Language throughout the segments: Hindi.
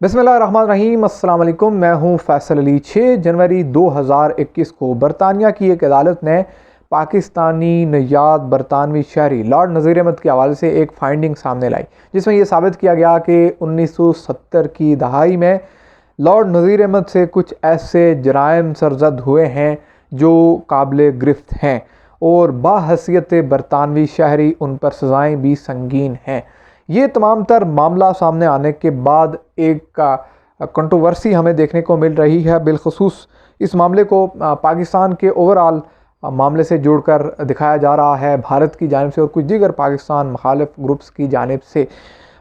बिस्मिल्लाहिर्रहमानिर्रहीम, अस्सलाम वालेकुम। मैं हूं फैसल अली। 6 जनवरी 2021 को बरतानिया की एक अदालत ने पाकिस्तानी नयाद बरतानवी शहरी लॉर्ड नज़ीर अहमद के हवाले से एक फाइंडिंग सामने लाई, जिसमें यह साबित किया गया कि 1970 की दहाई में लॉर्ड नज़ीर अहमद से कुछ ऐसे जराइम सरजद हुए हैं जो काबिल गिरफ्त हैं और बाहैसियत बरतानवी शहरी उन पर सज़ाएँ भी संगीन हैं। ये तमाम तर मामला सामने आने के बाद एक कंट्रोवर्सी हमें देखने को मिल रही है। बिलखुसूस इस मामले को पाकिस्तान के ओवरऑल मामले से जोड़कर दिखाया जा रहा है, भारत की जानिब से और कुछ दीगर पाकिस्तान मुखालिफ ग्रुप्स की जानिब से।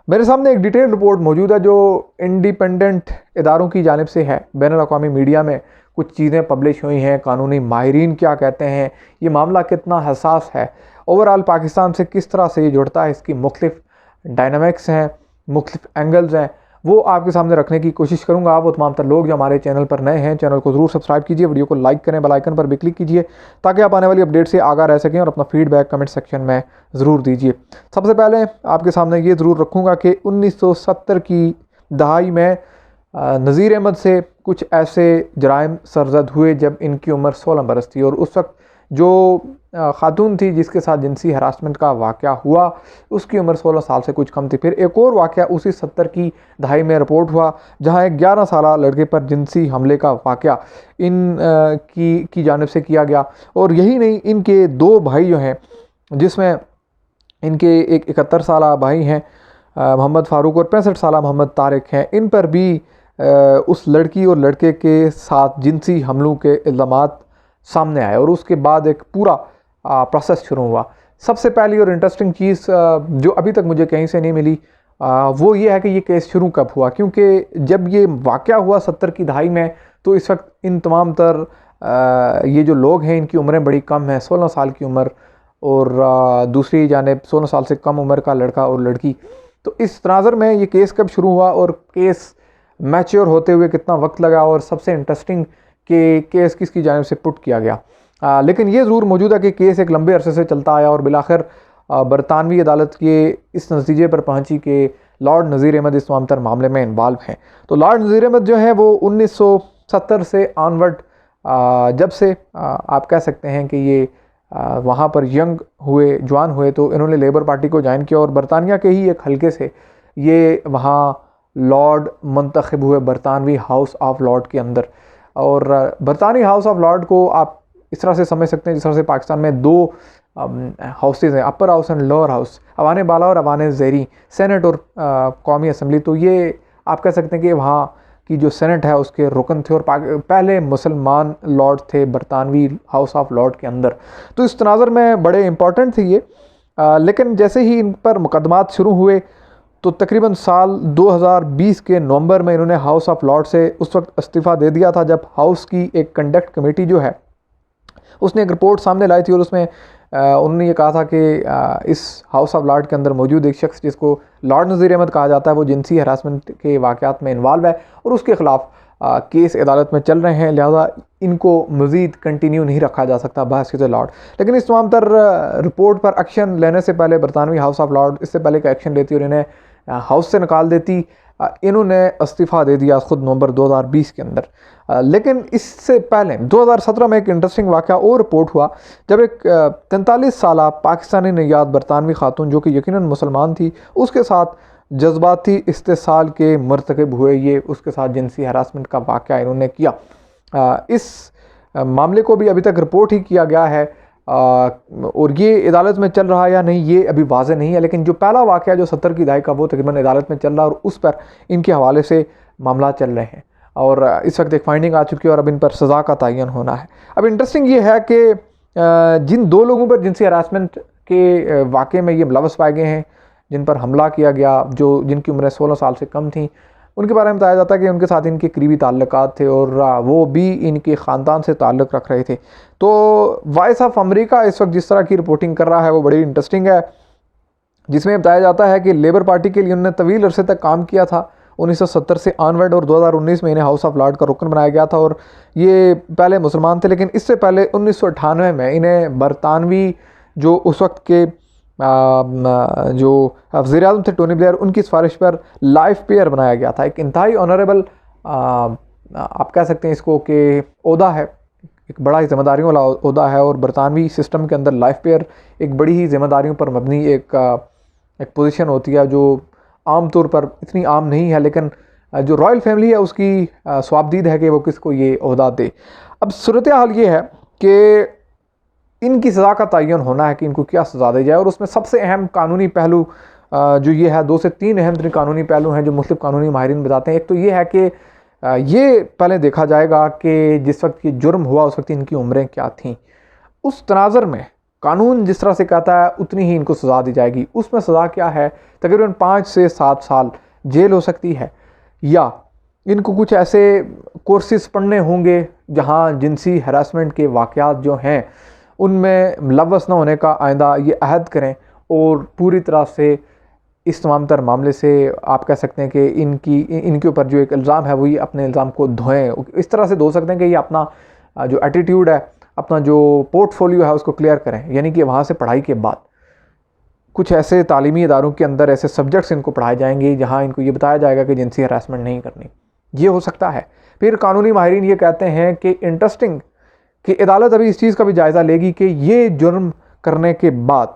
मेरे सामने एक डिटेल रिपोर्ट मौजूद है जो इंडिपेंडेंट इदारों की जानिब से है। बैनुल-अक़वामी मीडिया में कुछ चीज़ें पब्लिश हुई हैं, कानूनी माहिरीन क्या कहते हैं, ये मामला कितना हसास है, ओवरऑल पाकिस्तान से किस तरह से ये जुड़ता है, इसकी मुख्तलिफ डायनामिक्स हैं, मुख्तलिफ एंगल्स हैं, वो आपके सामने रखने की कोशिश करूंगा। आप वो तमाम तर लोग जो हमारे चैनल पर नए हैं, चैनल को ज़रूर सब्सक्राइब कीजिए, वीडियो को लाइक करें, बेल आइकन पर भी क्लिक कीजिए ताकि आप आने वाली अपडेट से आगाह रह सकें और अपना फीडबैक कमेंट सेक्शन में ज़रूर दीजिए। सबसे पहले आपके सामने ये ज़रूर रखूँगा कि 1970 की दहाई में नज़ीर अहमद से कुछ ऐसे जराइम सरजद हुए जब इनकी उम्र 16 बरस थी और उस वक्त जो ख़ातून थी जिसके साथ जिनसी हरासमेंट का वाक़या हुआ उसकी उम्र 16 साल से कुछ कम थी। फिर एक और वाक़या उसी 70 की दहाई में रिपोर्ट हुआ जहां एक 11 साला लड़के पर जिनसी हमले का वाक़या इन की जानिब से किया गया। और यही नहीं, इनके 2 भाई जो हैं, जिसमें इनके एक 71 साला भाई हैं मोहम्मद फ़ारूक और 65 साला मोहम्मद तारिक हैं, इन पर भी उस लड़की और लड़के के साथ जिनसी हमलों के इल्ज़ामात सामने आए और उसके बाद एक पूरा प्रोसेस शुरू हुआ। सबसे पहली और इंटरेस्टिंग चीज़ जो अभी तक मुझे कहीं से नहीं मिली वो ये है कि ये केस शुरू कब हुआ, क्योंकि जब ये वाक़या हुआ 70 की दहाई में तो इस वक्त इन तमाम तर ये जो लोग हैं इनकी उम्रें बड़ी कम हैं, 16 साल की उम्र और दूसरी जानिब 16 साल से कम उम्र का लड़का और लड़की। तो इस तनाज़र में ये केस कब शुरू हुआ और केस मैच्योर होते हुए कितना वक्त लगा और सबसे इंटरेस्टिंग कि केस किसकी जानिब से पुट किया गया। लेकिन ये ज़रूर मौजूद है कि केस एक लंबे अरसे से चलता आया और बिलाखिर बरतानवी अदालत के इस नतीजे पर पहुंची कि लॉर्ड नज़ीर अहमद इस तमाम तर मामले में इन्वॉल्व हैं। तो लॉर्ड नज़ीर अहमद जो है वो 1970 से ऑनवर्ड जब से आप कह सकते हैं कि ये वहाँ पर यंग हुए, जवान हुए, तो इन्होंने लेबर पार्टी को ज्वाइन किया और बरतानिया के ही एक हल्के से ये वहाँ लॉर्ड मंतखब हुए बरतानवी हाउस ऑफ लॉर्ड के अंदर। और बरतानी हाउस ऑफ लॉर्ड को आप इस तरह से समझ सकते हैं जिस तरह से पाकिस्तान में 2 हाउसेज़ हैं, upper house and lower house, Aiwan Bala और अवान ज़ेरी, सेनेट और कौमी असम्बली। तो ये आप कह सकते हैं कि वहाँ की जो सेनेट है उसके रुकन थे और पहले मुसलमान लॉर्ड थे बरतानवी हाउस ऑफ लॉर्ड के अंदर। तो इस तनाज़र में बड़े इंपॉर्टेंट थे ये। लेकिन जैसे ही इन पर मुकदमात शुरू हुए तो तकरीबन साल 2020 के नवंबर में इन्होंने हाउस ऑफ लॉर्ड से उस वक्त इस्तीफ़ा दे दिया था, जब हाउस की एक कंडक्ट कमेटी जो है उसने एक रिपोर्ट सामने लाई थी और उसमें उन्होंने ये कहा था कि इस हाउस ऑफ लॉर्ड के अंदर मौजूद एक शख्स जिसको लॉर्ड नज़ीर अहमद कहा जाता है वो जिनसी हरासमेंट के वाक़यात में इन्वॉल्व है और उसके ख़िलाफ़ केस अदालत में चल रहे हैं, लिहाजा इनको मज़ीद कंटिन्यू नहीं रखा जा सकता बहसीत लॉर्ड। लेकिन इस तमाम तर रिपोर्ट पर एक्शन लेने से पहले बरतानवी हाउस ऑफ लॉर्ड इससे पहले का एक्शन लेती और इन्हें हाउस से निकाल देती, इन्होंने इस्तीफ़ा दे दिया ख़ुद नवंबर 2020 के अंदर। लेकिन इससे पहले 2017 में एक इंटरेस्टिंग वाक़या और रिपोर्ट हुआ जब एक 43 साला पाकिस्तानी नयाद बरतानवी खातून जो कि यकीनन मुसलमान थी उसके साथ जज्बाती इस्तेसाल के मरतकब हुए, ये उसके साथ जिनसी हरासमेंट का वाक़या इन्होंने किया। इस मामले को भी अभी तक रिपोर्ट ही किया गया है और ये अदालत में चल रहा है या नहीं ये अभी वाज़ेह नहीं है। लेकिन जो पहला वाक़या जो 70 की दहाई का वो तकरीबन अदालत में चल रहा है और उस पर इनके हवाले से मामला चल रहे हैं और इस वक्त एक फाइंडिंग आ चुकी है और अब इन पर सज़ा का तयन होना है। अब इंटरेस्टिंग ये है कि जिन 2 लोगों पर जिनसी हरासमेंट के वाक़े में ये मुलव्वस पाए गए हैं, जिन पर हमला किया गया, जिनकी उम्रें 16 साल से कम थी, उनके बारे में बताया जाता है कि उनके साथ इनके करीबी ताल्लुकात थे और वो भी इनके ख़ानदान से ताल्लुक़ रख रहे थे। तो वॉइस ऑफ अमेरिका इस वक्त जिस तरह की रिपोर्टिंग कर रहा है वो बड़ी इंटरेस्टिंग है, जिसमें बताया जाता है कि लेबर पार्टी के लिए उन्होंने तवील अरसे तक काम किया था 1970 से ऑनवर्ड और 2019 में इन्हें हाउस ऑफ लॉर्ड का रुकन बनाया गया था और ये पहले मुसलमान थे। लेकिन इससे पहले 1998 में इन्हें बरतानवी जो उस वक्त के जो वज़ीर आज़म थे टोनी ब्लेयर, उनकी सिफारिश पर लाइफ पेयर बनाया गया था। एक इंतहाई ऑनरेबल आप कह सकते हैं इसको कि ओहदा है, एक बड़ा ही जिम्मेदारियों वाला ओहदा है, और बरतानवी सिस्टम के अंदर लाइफ पेयर एक बड़ी ही जिम्मेदारियों पर मबनी एक पोजीशन होती है जो आम तौर पर इतनी आम नहीं है, लेकिन जो रॉयल फैमिली है उसकी स्वाबदीद है कि वो किसको ये ओहदा दे। अब सूरत हाल ये है कि इनकी सज़ा का तयन होना है कि इनको क्या सज़ा दी जाए, और उसमें सबसे अहम कानूनी पहलू जो ये है, 2 से 3 अहम तरीन कानूनी पहलू हैं जो मुख्तलिफ कानूनी माहिरीन बताते हैं। एक तो ये है कि ये पहले देखा जाएगा कि जिस वक्त ये जुर्म हुआ उस वक्त इनकी उम्रें क्या थीं। उस तनाज़र में कानून जिस तरह से कहता है उतनी ही इनको सज़ा दी जाएगी। उसमें सज़ा क्या है, तकरीबन 5 से 7 साल जेल हो सकती है, या इनको कुछ ऐसे कोर्सेज़ पढ़ने होंगे जहाँ जिनसी हरासमेंट के वाक़यात जो हैं उनमें मुलव्वस न होने का आइंदा ये अहद करें, और पूरी तरह से इस तमाम तर मामले से आप कह सकते हैं कि इनके ऊपर जो एक इल्ज़ाम है वो ये अपने इल्ज़ाम को धोएं। इस तरह से धो सकते हैं कि ये अपना जो एटीट्यूड है, अपना जो पोर्टफोलियो है उसको क्लियर करें। यानी कि वहाँ से पढ़ाई के बाद कुछ ऐसे तालीमी इदारों के अंदर ऐसे सब्जेक्ट्स इनको पढ़ाए जाएंगे जहाँ इनको ये बताया जाएगा कि जिनसी हरासमेंट नहीं करनी। ये हो सकता है। फिर कानूनी माहिरीन ये कहते हैं कि इंटरेस्टिंग कि अदालत अभी इस चीज़ का भी जायज़ा लेगी कि ये जुर्म करने के बाद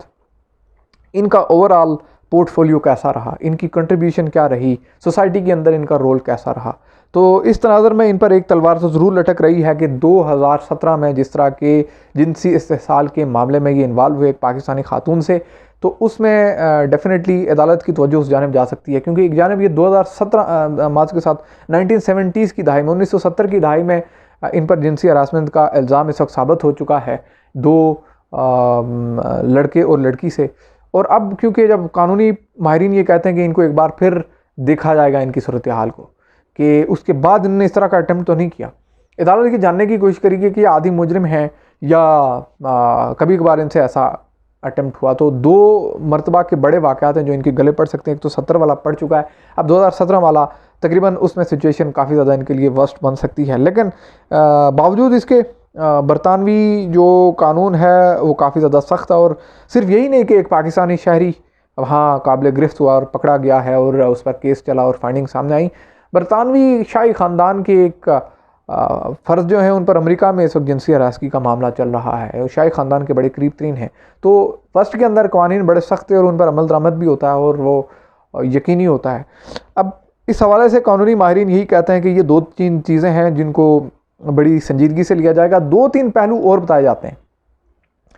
इनका ओवरऑल पोर्टफोलियो कैसा रहा, इनकी कंट्रीब्यूशन क्या रही, सोसाइटी के अंदर इनका रोल कैसा रहा। तो इस तनाज़र में इन पर एक तलवार तो ज़रूर लटक रही है कि 2017 में जिस तरह के जिनसी इस्तेहसाल के मामले में ये इन्वॉल्व हुए एक पाकिस्तानी खातून से, तो उसमें डेफिनेटली अदालत की तवज्जो उस जानिब जा सकती है, क्योंकि एक जानिब ये 2017 मार्च के साथ 1970s की दहाई में 1970 की दहाई में इन पर जिनसी हरासमेंट का इल्ज़ाम इस वक्त साबित हो चुका है 2 लड़के और लड़की से। और अब क्योंकि जब कानूनी माहिरीन ये कहते हैं कि इनको एक बार फिर देखा जाएगा इनकी सूरत हाल को, कि उसके बाद इन्होंने इस तरह का अटैम्प्ट तो नहीं किया। अदालत ये जानने की कोशिश करेगी कि आदि मुजरिम हैं या कभी कभार इनसे ऐसा अटैम्प्ट हुआ। तो 2 मरतबा के बड़े वाक़यात हैं जो इनके गले पड़ सकते हैं। एक तो 70 वाला पड़ चुका है, अब 2017 वाला तकरीबन उसमें सिचुएशन काफ़ी ज़्यादा इनके लिए वर्स्ट बन सकती है। लेकिन बावजूद इसके बरतानवी जो कानून है वो काफ़ी ज़्यादा सख्त है, और सिर्फ यही नहीं कि एक पाकिस्तानी शहरी वहाँ काबिल गिरफ्त हुआ और पकड़ा गया है और उस पर केस चला और फाइंडिंग सामने आई। बरतानवी शाही ख़ानदान के एक फ़र्ज जो है उन पर अमेरिका में इस वक्त जिनसी हरासगी का मामला चल रहा है, और शाही ख़ानदान के बड़े करीब तरीन हैं। तो फर्स्ट के अंदर कवानीन बड़े सख्त है और उन पर अमल दरामद भी होता है और वो यकीनी होता है। अब इस हवाले से कानूनी माहिरीन यही कहते हैं कि ये 2-3 चीज़ें हैं जिनको बड़ी संजीदगी से लिया जाएगा। 2-3 पहलू और बताए जाते हैं।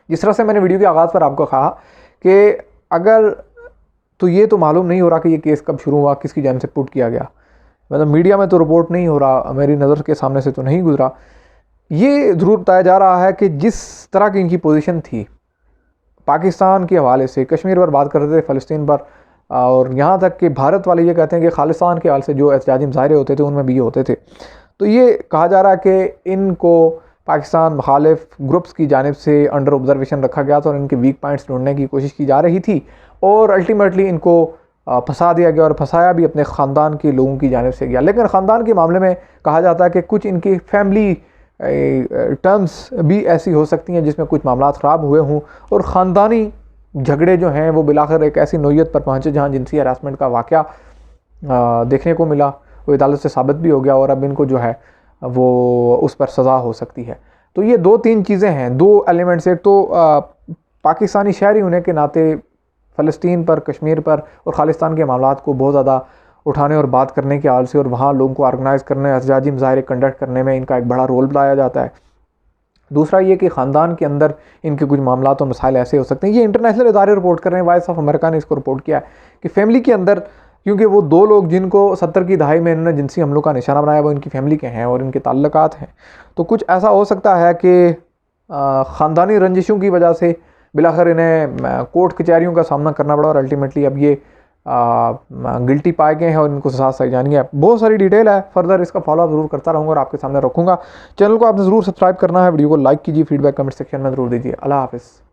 जिस तरह से मैंने वीडियो के आगाज़ पर आपको कहा कि अगर तो ये तो मालूम नहीं हो रहा कि ये केस कब शुरू हुआ, किसकी जानिब से पुट किया गया, मतलब मीडिया में तो रिपोर्ट नहीं हो रहा, मेरी नज़र के सामने से तो नहीं गुजरा। ये ज़रूर बताया जा रहा है कि जिस तरह की इनकी पोजीशन थी पाकिस्तान के हवाले से, कश्मीर पर बात करते थे, फ़लस्तीन पर, और यहाँ तक कि भारत वाले ये कहते हैं कि खालिस्तान के हवाले से जो एहतजाजी मुजाहरे होते थे उनमें भी ये होते थे। तो ये कहा जा रहा है कि इनको पाकिस्तान मुखालिफ ग्रुप्स की जानिब से अंडर ऑब्जर्वेशन रखा गया था और इनके वीक पॉइंट्स ढूंढने की कोशिश की जा रही थी, और अल्टीमेटली इनको फंसा दिया गया, और फंसाया भी अपने ख़ानदान के लोगों की जानिब से गया। लेकिन ख़ानदान के मामले में कहा जाता है कि कुछ इनकी फैमिली टर्म्स भी ऐसी हो सकती हैं जिसमें कुछ मामला ख़राब हुए हों, और ख़ानदानी झगड़े जो हैं वो बिलाखिर एक ऐसी नोयत पर पहुँचे जहाँ जिनसी हरासमेंट का वाक़या देखने को मिला, वो अदालत से साबित भी हो गया, और अब इनको जो है वो उस पर सज़ा हो सकती है। तो ये 2-3 चीज़ें हैं, 2 एलिमेंट्स। एक तो पाकिस्तानी शहरी होने के नाते फ़लस्तीन पर, कश्मीर पर और खालिस्तान के मामलात को बहुत ज़्यादा उठाने और बात करने के हाल से, और वहाँ लोगों को ऑर्गेनाइज़ करने, एहतजाजी मुज़ाहरे कंडक्ट करने में इनका एक बड़ा रोल बताया जाता है। दूसरा ये कि ख़ानदान के अंदर इनके कुछ मामलात और मसाइल ऐसे हो सकते हैं, ये इंटरनेशनल इदारे रिपोर्ट कर रहे हैं। वॉइस ऑफ अमेरिका ने इसको रिपोर्ट किया है कि फैमिली के अंदर, क्योंकि वो 2 लोग जिनको 70 की दहाई में इन्होंने जिनसी हमलों का निशाना बनाया वो इनकी फैमिली के हैं और इनके ताल्लुकात हैं, तो कुछ ऐसा हो सकता है कि ख़ानदानी रंजिशों की वजह से बिलाखिर इन्हें कोर्ट कचहरियों का सामना करना पड़ा, और अल्टीमेटली अब ये गिल्टी पाए गए हैं और इनको सजा सही जानी है। बहुत सारी डिटेल है, फर्दर इसका फॉलोअप ज़रूर करता रहूँगा और आपके सामने रखूँगा। चैनल को आपने ज़रूर सब्सक्राइब करना है, वीडियो को लाइक कीजिए, फीडबैक कमेंट सेक्शन में ज़रूर दीजिए। अल्लाह हाफ़िज़।